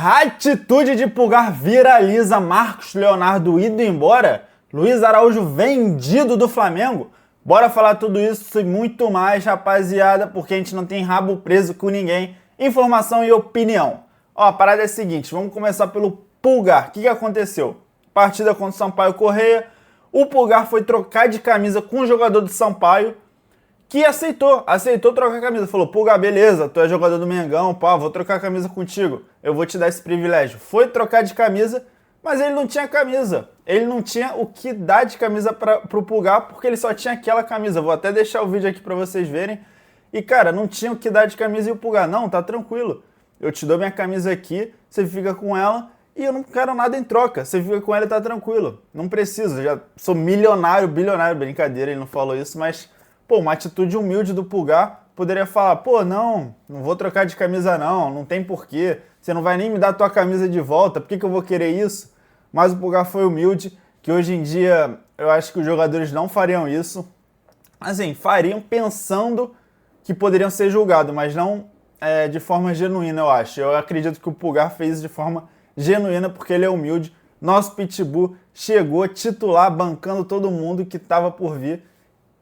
Atitude de Pulgar viraliza, Marcos Leonardo ido embora, Luiz Araújo vendido do Flamengo. Bora falar tudo isso e muito mais, rapaziada, porque a gente não tem rabo preso com ninguém. Informação e opinião. Ó, a parada é a seguinte, vamos começar pelo Pulgar. O que aconteceu? Partida contra o Sampaio Corrêa, o Pulgar foi trocar de camisa com o jogador do Sampaio, que aceitou trocar a camisa. Falou, Pulgar, beleza, tu é jogador do Mengão, pá, vou trocar a camisa contigo. Eu vou te dar esse privilégio. Foi trocar de camisa, mas ele não tinha camisa. Ele não tinha o que dar de camisa pro Pulgar, porque ele só tinha aquela camisa. Vou até deixar o vídeo aqui pra vocês verem. E, cara, não tinha o que dar de camisa e o Pulgar, não, tá tranquilo. Eu te dou minha camisa aqui, você fica com ela e eu não quero nada em troca. Você fica com ela e tá tranquilo. Não precisa, já sou milionário, bilionário, brincadeira, ele não falou isso, mas... Pô, uma atitude humilde do Pulgar, poderia falar, pô, não vou trocar de camisa não tem porquê, você não vai nem me dar a tua camisa de volta, por que eu vou querer isso? Mas o Pulgar foi humilde, que hoje em dia eu acho que os jogadores não fariam isso. Assim, fariam pensando que poderiam ser julgados, mas não de forma genuína, eu acho. Eu acredito que o Pulgar fez isso de forma genuína, porque ele é humilde. Nosso Pitbull chegou titular, bancando todo mundo que estava por vir.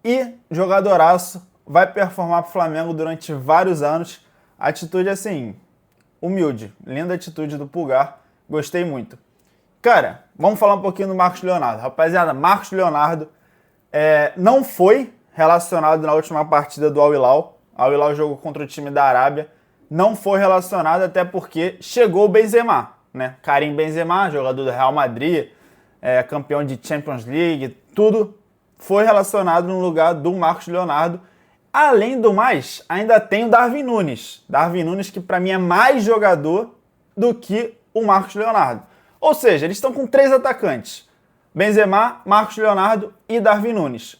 E jogadoraço, vai performar para o Flamengo durante vários anos. Atitude assim, humilde, linda atitude do Pulgar, gostei muito. Cara, vamos falar um pouquinho do Marcos Leonardo. Rapaziada, Marcos Leonardo não foi relacionado na última partida do Al Hilal. Al Hilal jogou contra o time da Arábia. Não foi relacionado até porque chegou o Benzema, né? Karim Benzema, jogador do Real Madrid, campeão de Champions League, tudo foi relacionado no lugar do Marcos Leonardo. Além do mais, ainda tem o Darwin Núñez. Darwin Núñez que para mim é mais jogador do que o Marcos Leonardo. Ou seja, eles estão com 3 atacantes. Benzema, Marcos Leonardo e Darwin Núñez.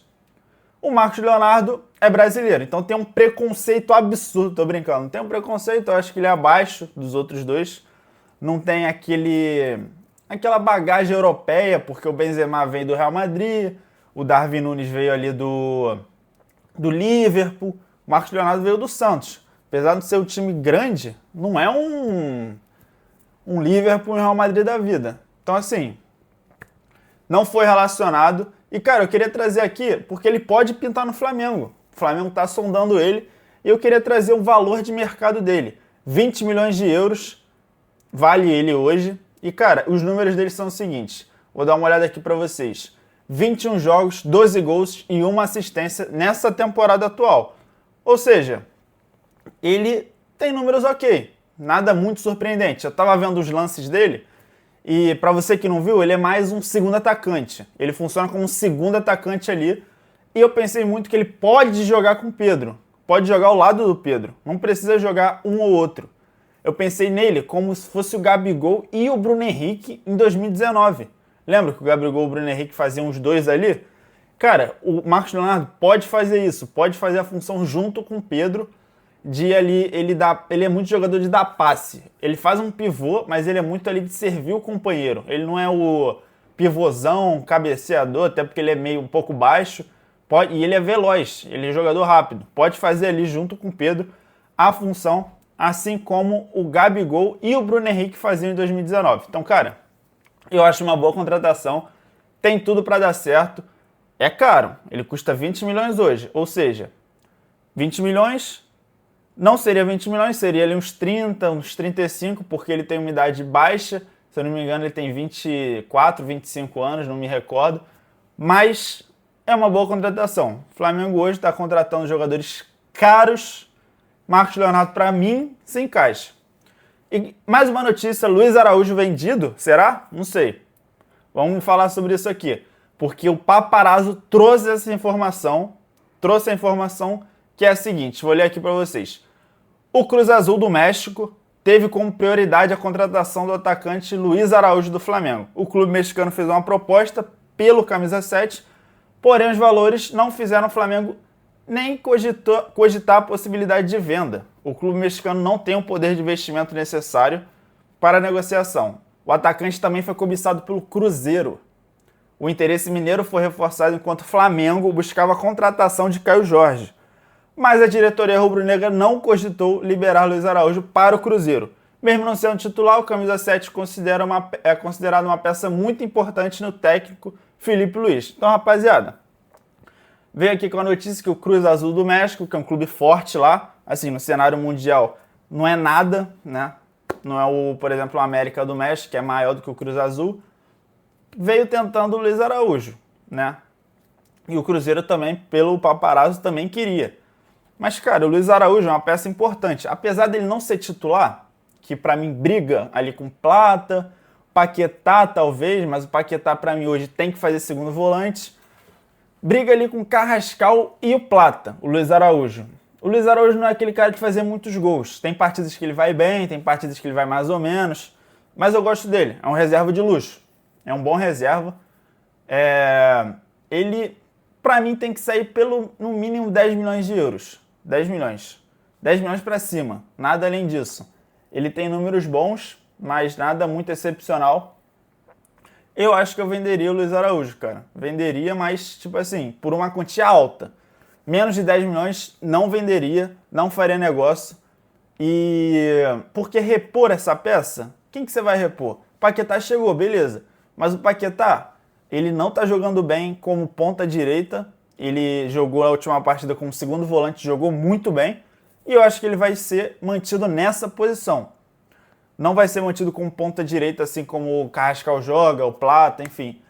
O Marcos Leonardo é brasileiro, então tem um preconceito absurdo. Tô brincando, não tem um preconceito, eu acho que ele é abaixo dos outros dois. Não tem aquela bagagem europeia, porque o Benzema vem do Real Madrid, o Darwin Núñez veio ali do Liverpool, o Marcos Leonardo veio do Santos. Apesar de ser um time grande, não é um Liverpool e Real Madrid da vida. Então, assim, não foi relacionado. E, cara, eu queria trazer aqui, porque ele pode pintar no Flamengo. O Flamengo tá sondando ele. E eu queria trazer o valor de mercado dele. 20 milhões de euros vale ele hoje. E, cara, os números dele são os seguintes. Vou dar uma olhada aqui para vocês. 21 jogos, 12 gols e 1 assistência nessa temporada atual. Ou seja, ele tem números ok, nada muito surpreendente. Eu estava vendo os lances dele e, para você que não viu, ele é mais um segundo atacante. Ele funciona como um segundo atacante ali e eu pensei muito que ele pode jogar com o Pedro, pode jogar ao lado do Pedro, não precisa jogar um ou outro. Eu pensei nele como se fosse o Gabigol e o Bruno Henrique em 2019. Lembra que o Gabigol e o Bruno Henrique faziam os dois ali? Cara, o Marcos Leonardo pode fazer isso, pode fazer a função junto com o Pedro de ali, ele é muito jogador de dar passe. Ele faz um pivô, mas ele é muito ali de servir o companheiro. Ele não é o pivôzão, cabeceador, até porque ele é meio um pouco baixo, e ele é veloz, ele é jogador rápido. Pode fazer ali junto com o Pedro a função, assim como o Gabigol e o Bruno Henrique faziam em 2019. Então, cara, eu acho uma boa contratação, tem tudo para dar certo. É caro, ele custa 20 milhões hoje, ou seja, 20 milhões não seria 20 milhões, seria ali uns 30, uns 35, porque ele tem uma idade baixa, se eu não me engano ele tem 24, 25 anos, não me recordo, mas é uma boa contratação. O Flamengo hoje está contratando jogadores caros, Marcos Leonardo para mim se encaixa. E mais uma notícia, Luiz Araújo vendido, será? Não sei. Vamos falar sobre isso aqui, porque o Paparazzo trouxe a informação que é a seguinte, vou ler aqui para vocês. O Cruz Azul do México teve como prioridade a contratação do atacante Luiz Araújo do Flamengo. O clube mexicano fez uma proposta pelo camisa 7, porém os valores não fizeram o Flamengo nem cogitar a possibilidade de venda. O clube mexicano não tem o poder de investimento necessário para a negociação. O atacante também foi cobiçado pelo Cruzeiro. O interesse mineiro foi reforçado enquanto o Flamengo buscava a contratação de Caio Jorge. Mas a diretoria rubro-negra não cogitou liberar Luiz Araújo para o Cruzeiro. Mesmo não sendo titular, o camisa 7 é considerado uma peça muito importante no técnico Felipe Luiz. Então, rapaziada, veio aqui com a notícia que o Cruz Azul do México, que é um clube forte lá, assim, no cenário mundial, não é nada, né? Não é, por exemplo, o América do México, que é maior do que o Cruz Azul, veio tentando o Luiz Araújo, né? E o Cruzeiro também, pelo paparazzo, também queria. Mas, cara, o Luiz Araújo é uma peça importante. Apesar dele não ser titular, que pra mim briga ali com Plata, Paquetá talvez, mas o Paquetá pra mim hoje tem que fazer segundo volante. Briga ali com o Carrascal e o Plata, o Luiz Araújo. O Luiz Araújo não é aquele cara de fazer muitos gols. Tem partidas que ele vai bem, tem partidas que ele vai mais ou menos. Mas eu gosto dele. É um reserva de luxo. É um bom reserva. Ele, pra mim, tem que sair no mínimo 10 milhões de euros. 10 milhões. 10 milhões pra cima. Nada além disso. Ele tem números bons, mas nada muito excepcional. Eu acho que eu venderia o Luiz Araújo, cara. Venderia, mas, tipo assim, por uma quantia alta. Menos de 10 milhões não venderia, não faria negócio. E porque repor essa peça, quem que você vai repor? Paquetá chegou, beleza. Mas o Paquetá, ele não tá jogando bem como ponta direita. Ele jogou a última partida como segundo volante, jogou muito bem. E eu acho que ele vai ser mantido nessa posição. Não vai ser mantido como ponta direita, assim como o Carrascal joga, o Plata, enfim.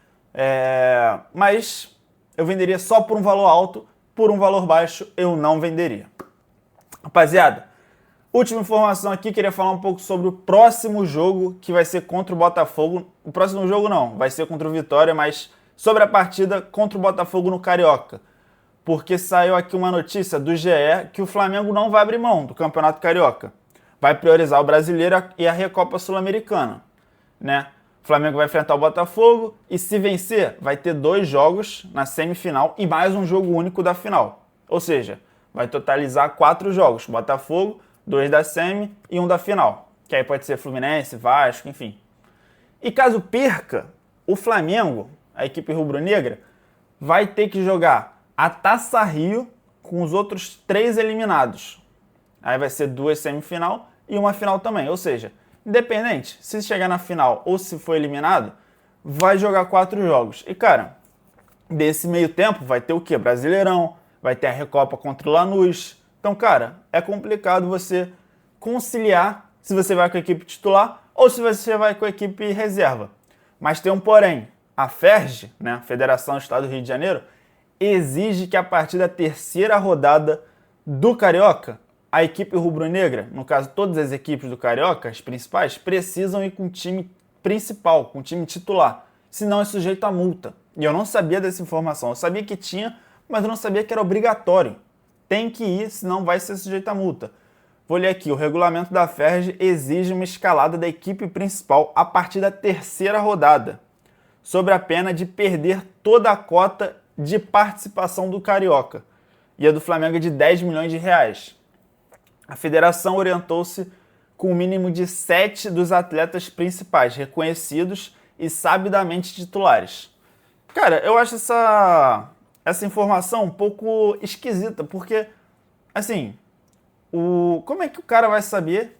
Mas eu venderia só por um valor alto, por um valor baixo eu não venderia. Rapaziada, última informação aqui, queria falar um pouco sobre o próximo jogo, que vai ser contra o Botafogo. O próximo jogo não, vai ser contra o Vitória, mas sobre a partida contra o Botafogo no Carioca. Porque saiu aqui uma notícia do GE que o Flamengo não vai abrir mão do Campeonato Carioca. Vai priorizar o Brasileiro e a Recopa Sul-Americana, né? O Flamengo vai enfrentar o Botafogo e, se vencer, vai ter 2 jogos na semifinal e mais um jogo único da final. Ou seja, vai totalizar 4 jogos. Botafogo, 2 da semi e 1 da final. Que aí pode ser Fluminense, Vasco, enfim. E caso perca, o Flamengo, a equipe rubro-negra, vai ter que jogar a Taça Rio com os outros 3 eliminados. Aí vai ser 2 semifinal e uma final também. Ou seja, independente, se chegar na final ou se for eliminado, vai jogar 4 jogos. E, cara, desse meio tempo vai ter o quê? Brasileirão, vai ter a Recopa contra o Lanús. Então, cara, é complicado você conciliar se você vai com a equipe titular ou se você vai com a equipe reserva. Mas tem um porém. A FERJ, né, a Federação do Estado do Rio de Janeiro, exige que a partir da 3ª rodada do Carioca, a equipe rubro-negra, no caso todas as equipes do Carioca, as principais, precisam ir com o time principal, com o time titular, senão é sujeito a multa. E eu não sabia dessa informação, eu sabia que tinha, mas eu não sabia que era obrigatório. Tem que ir, senão vai ser sujeito a multa. Vou ler aqui, o regulamento da FERJ exige uma escalada da equipe principal a partir da 3ª rodada, sob a pena de perder toda a cota de participação do Carioca, e a do Flamengo é de 10 milhões de reais. A federação orientou-se com o mínimo de 7 dos atletas principais, reconhecidos e sabidamente titulares. Cara, eu acho essa informação um pouco esquisita, porque, assim, como é que o cara vai saber,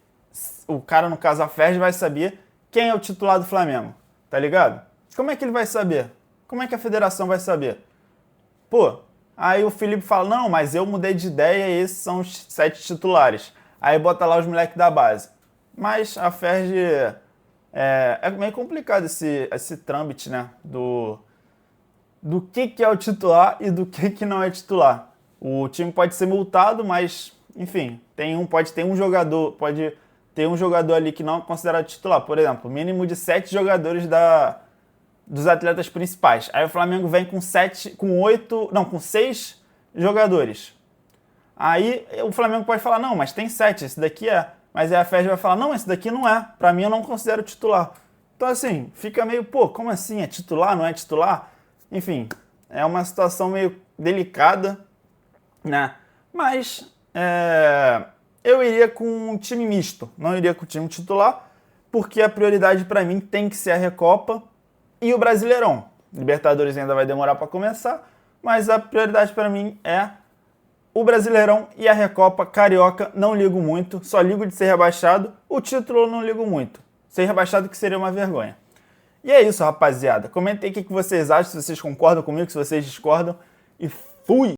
o cara, no caso a FERJ, vai saber quem é o titular do Flamengo, tá ligado? Como é que ele vai saber? Como é que a federação vai saber? Pô, aí o Felipe fala, não, mas eu mudei de ideia e esses são os 7 titulares. Aí bota lá os moleques da base. Mas a FERJ é meio complicado esse trâmite, né? Do que é o titular e do que não é titular. O time pode ser multado, mas, enfim, pode ter um jogador ali que não é considerado titular. Por exemplo, mínimo de 7 jogadores dos atletas principais. Aí o Flamengo vem com 6 jogadores. Aí o Flamengo pode falar, não, mas tem 7, esse daqui é. Mas aí a FERJ vai falar, não, esse daqui não é. Pra mim eu não considero titular. Então assim, fica meio, como assim? É titular, não é titular? Enfim, é uma situação meio delicada, né? Mas eu iria com um time misto, não iria com o time titular, porque a prioridade pra mim tem que ser a Recopa e o Brasileirão. Libertadores ainda vai demorar para começar, mas a prioridade para mim é O Brasileirão e a Recopa Carioca não ligo muito, só ligo de ser rebaixado. O título eu não ligo muito. Ser rebaixado que seria uma vergonha. E é isso, rapaziada. Comentem aí o que vocês acham, se vocês concordam comigo, se vocês discordam. E fui!